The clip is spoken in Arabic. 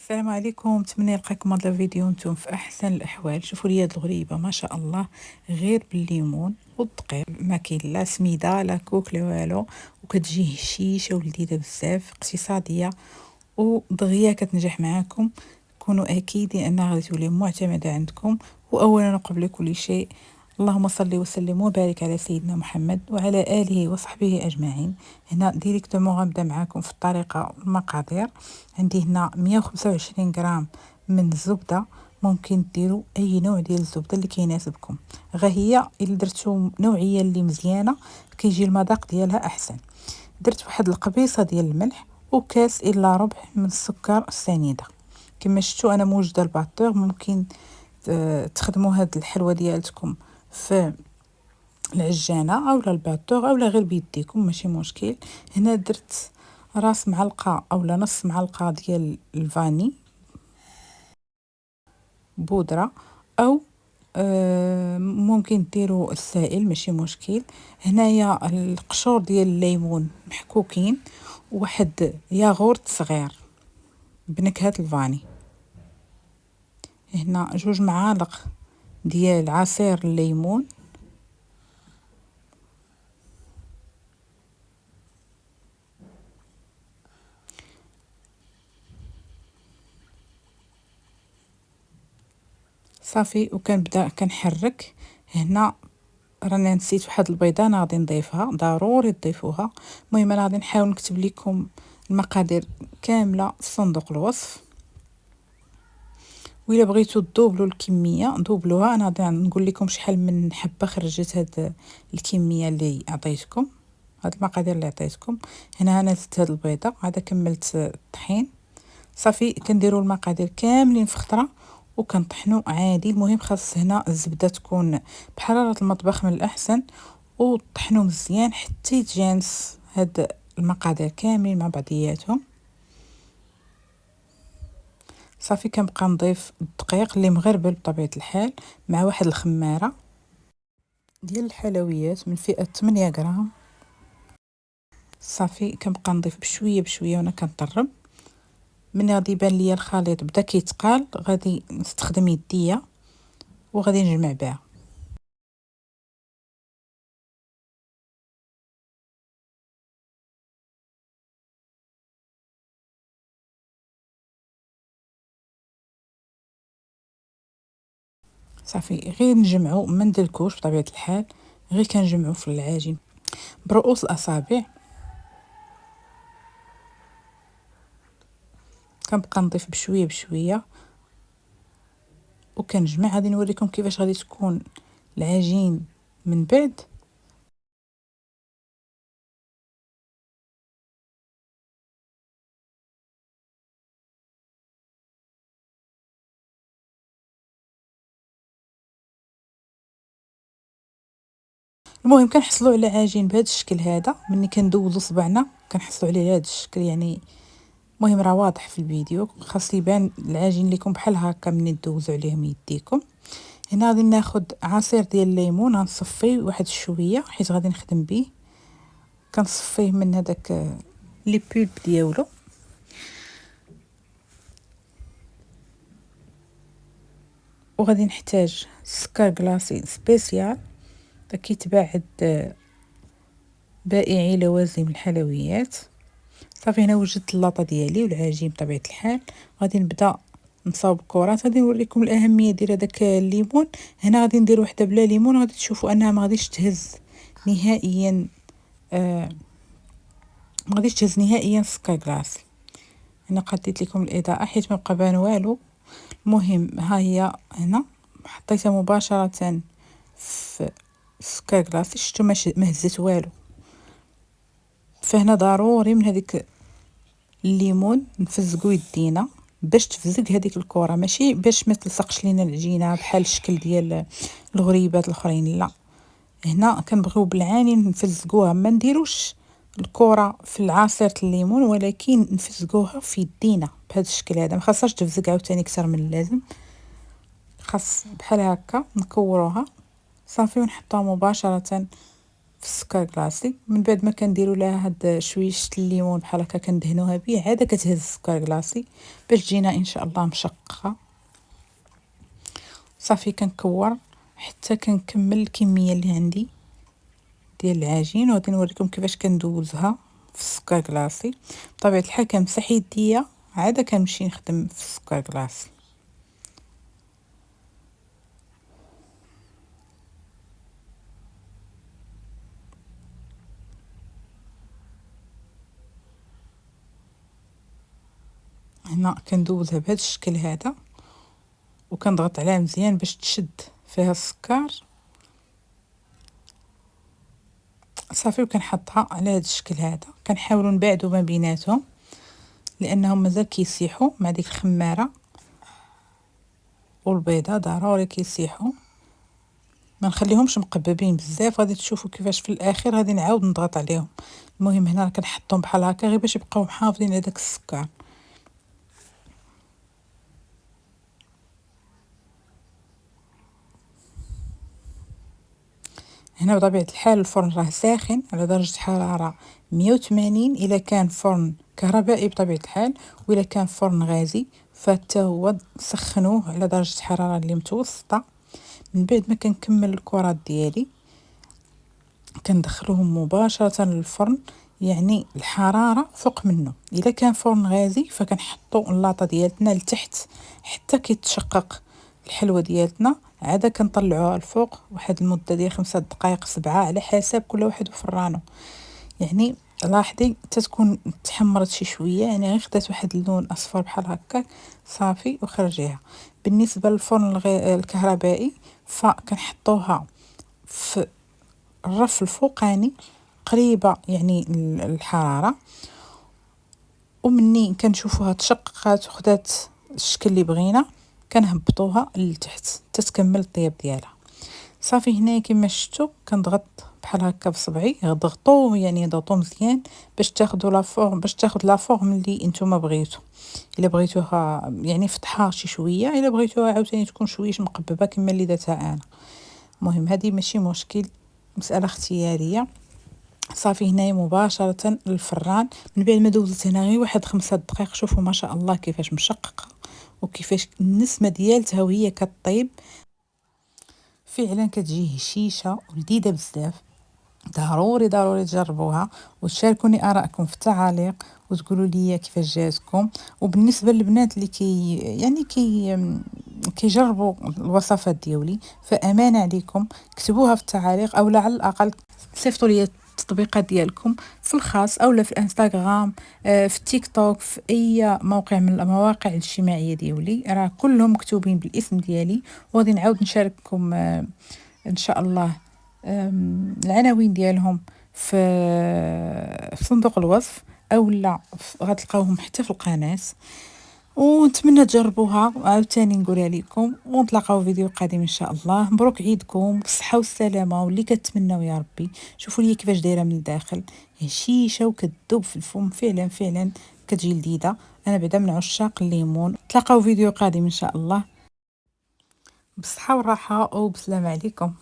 السلام عليكم، نتمنى يلقاكم هذا الفيديو نتوما في احسن الاحوال. شوفوا لي هاد الغريبه ما شاء الله، غير بالليمون والدقيق، ما كاين لا سميده لا كوك لا والو، وكتجي هشيشه ولذيذه بزاف، اقتصاديه ودغيا كتنجح معاكم. كونوا اكيدين انها غادي تولي معتمده عندكم. واولا وقبل كل شيء، اللهم صل وسلم وبارك على سيدنا محمد وعلى آله وصحبه أجمعين. هنا ديريكتومون غنبدا معاكم في الطريقة والمقادير. عندي هنا 125 غرام من الزبدة، ممكن ديروا أي نوع ديال الزبدة اللي كيناسبكم، غا هي إلا درتو نوعية اللي مزيانة كيجي المذاق ديالها أحسن. درت واحد القبيصة ديال الملح وكاس إلا ربع من السكر السنيدة. كما شفتوا أنا موجدة الباتور، ممكن تخدموا هاد الحلوى ديالتكم في العجانه اولا الباتور اولا غير بيديكم، ماشي مشكل. هنا درت راس معلقه اولا نص معلقه ديال الفاني بودره، او ممكن ديروا السائل ماشي مشكل. هنايا القشور ديال الليمون محكوكين، واحد ياغورت صغير بنكهه الفاني. هنا 2 معالق ديال عصير الليمون، صافي. وكنبدا كنحرك. هنا رانا نسيت واحد البيضه، انا غادي نضيفها، ضروري تضيفوها. المهم انا غادي نحاول نكتب لكم المقادير كامله في صندوق الوصف، وإلا بغيتو تدوبلوا الكميه دوبلوها. انا غادي نقول لكم شحال من حبه خرجت هاد الكميه اللي عطيتكم، هاد المقادير اللي عطيتكم. هنا انا زدت هاد البيضه، عاد كملت الطحين. صافي كنديروا المقادير كاملين في خطره وكنطحنوا عادي. المهم خاص هنا الزبده تكون بحراره المطبخ من الاحسن، وطحنوا مزيان حتى يتجانس هاد المقادير كاملين مع بعضياتهم. صافي كنبقى نضيف الدقيق اللي مغربل بطبيعه الحال مع واحد الخماره ديال الحلويات من فئه 8 غرام. صافي كنبقى نضيف بشويه بشويه وانا كنطرب. من غادي يبان ليا الخليط بدا كيتقال، غادي نستخدم يديا وغادي نجمع بها. صافي غير نجمعو، ما ندلكوش بطبيعه الحال، غير كنجمعو في العجين برؤوس الاصابع. كنبقى نضيف بشويه بشويه وكنجمع. غادي نوريكم كيفاش غادي تكون العجين من بعد. المهم كنحصلوا على عجين بهذا الشكل هذا. ملي كندوزو صبعنا كنحصلوا عليه هذا الشكل، يعني المهم راه واضح في الفيديو، خاص يبان العجين لكم بحال هكا ملي دوزوا عليه من يديكم. هنا غادي ناخذ عصير ديال الليمون، غنصفيه واحد شويه حيت غادي نخدم به. كنصفيه من هذاك لي بولب ديالو. وغادي نحتاج سكر كلاصي سبيسيال كيتباع عند بائعي لوازم الحلويات. صافي هنا وجدت اللاطه ديالي والعجين بطبيعه الحال. غادي نبدا نصاوب الكرات. غادي نوريكم الاهميه ديال هذاك الليمون. هنا غادي ندير وحده بلا ليمون، غادي تشوفوا انها ما غاديش تهز نهائيا، ما غاديش تهز نهائيا السكر كلاصي. هنا قديت لكم الاضاءه حيت ما بقى بان والو. المهم ها هي هنا حطيتها مباشره في السكر كلاصي، شفتوا ما هزت والو. فهنا ضروري من هذيك الليمون نفزقو يدينا باش تفزق هذيك الكره، ماشي باش ما تلصقش لينا العجينه بحال الشكل ديال الغريبات الاخرين، لا. هنا كنبغيو بالعاني نفزقوها، ما نديروش الكره في العصير الليمون، ولكن نفزقوها في يدينا بهذا الشكل هذا. ما خاصهاش تفزق عاوتاني اكثر من اللازم، خاص بحال هكا نكوروها. صافي ونحطوها مباشره في السكر كلاصي. من بعد ما كنديروا لها هاد شويش الليمون بحال هكا كندهنوها به، عاد كتهز السكر كلاصي باش تجينا ان شاء الله مشققه. صافي كنكور حتى كنكمل الكميه اللي عندي ديال العجين، وغادي نوريكم كيفاش كندوزها في السكر كلاصي. بطبيعه الحال كنمسح يديا عاد كنمشي نخدم في السكر كلاصي. هنا كندوزها بهذا الشكل هذا، وكنضغط عليها مزيان باش تشد فيها السكر صافي. وكنحطها على هذا الشكل هذا. كنحاولوا نبعدوا ما بيناتهم لانهم مازال كيسيحوا مع ديك الخماره والبيضه، ضروري كيسيحوا، ما نخليهمش مقببين بزاف. غادي تشوفوا كيفاش في الاخر غادي نعاود نضغط عليهم. المهم هنا كنحطهم بحال هكا غير باش يبقاو محافظين على داك السكر. هنا بطبيعه الحال الفرن راه ساخن على درجه حراره 180 الا كان فرن كهربائي بطبيعه الحال، والا كان فرن غازي فحتى هو سخنوه على درجه حراره اللي متوسطه. من بعد ما كنكمل الكرات ديالي كندخلوهم مباشره للفرن، يعني الحراره فوق منه. الا كان فرن غازي فكنحطوا اللاطه ديالتنا لتحت حتى كيتشقق الحلوه ديالتنا، عاد كنطلعوها الفوق واحد المده ديال 5 دقائق 7 على حسب كل واحد وفرانو. يعني لاحظي تتكون تحمرت شي شويه، يعني غير خدات واحد اللون اصفر بحال هكا صافي وخرجيها. بالنسبه للفرن الكهربائي فكنحطوها في الرف الفوقاني قريبه يعني الحراره، ومني كنشوفوها تشققات وخدات الشكل اللي بغينا كنهبطوها لتحت تتكمل الطياب ديالها. صافي هنايا كما شفتوا كنضغط بحال هكا بصبعي، ضغطوا يعني ضغطوا مزيان باش تاخذوا لا فورم، باش تاخذ لا فورم اللي نتوما بغيتو. الا بغيتوها يعني فتحه شي شويه، الا بغيتوها عاوتاني تكون شويش مقببه كما اللي درتها انا. المهم هذه ماشي مشكل، مساله اختياريه. صافي هنايا مباشره للفران. من بعد ما دوزت هنا غير واحد 5 دقائق، شوفوا ما شاء الله كيفاش مشققه وكيفاش النسمه ديالتها وهي كطيب، فعلا كتجي هشيشه ولذيذه بزاف. ضروري تجربوها وتشاركوني ارائكم في التعاليق وتقولوا لي كيفاش جاتكم. وبالنسبه للبنات اللي كيجربوا الوصفات ديالي فامانه عليكم كتبوها في التعاليق، او على الاقل صيفطوا لي التطبيقات ديالكم في الخاص او في الانستغرام، في التيك توك، في اي موقع من المواقع الاجتماعيه ديالي، راه كلهم مكتوبين بالاسم ديالي. وغادي نعاود نشارككم ان شاء الله العناوين ديالهم في صندوق الوصف، او لا غتلقاوهم حتى في القناه. ونتمنى تجربوها عاوتاني نقولها لكم، ونتلاقاو فيديو قادم ان شاء الله. مبروك عيدكم بالصحه والسلامه واللي كتمناو يا ربي. شوفوا لي كيفاش دايره من الداخل، هشيشه وكتذوب في الفم، فعلا كتجي لذيذه. انا بعدا من عشاق الليمون. تلاقاو فيديو قادم ان شاء الله، بالصحه والراحه وبسلام عليكم.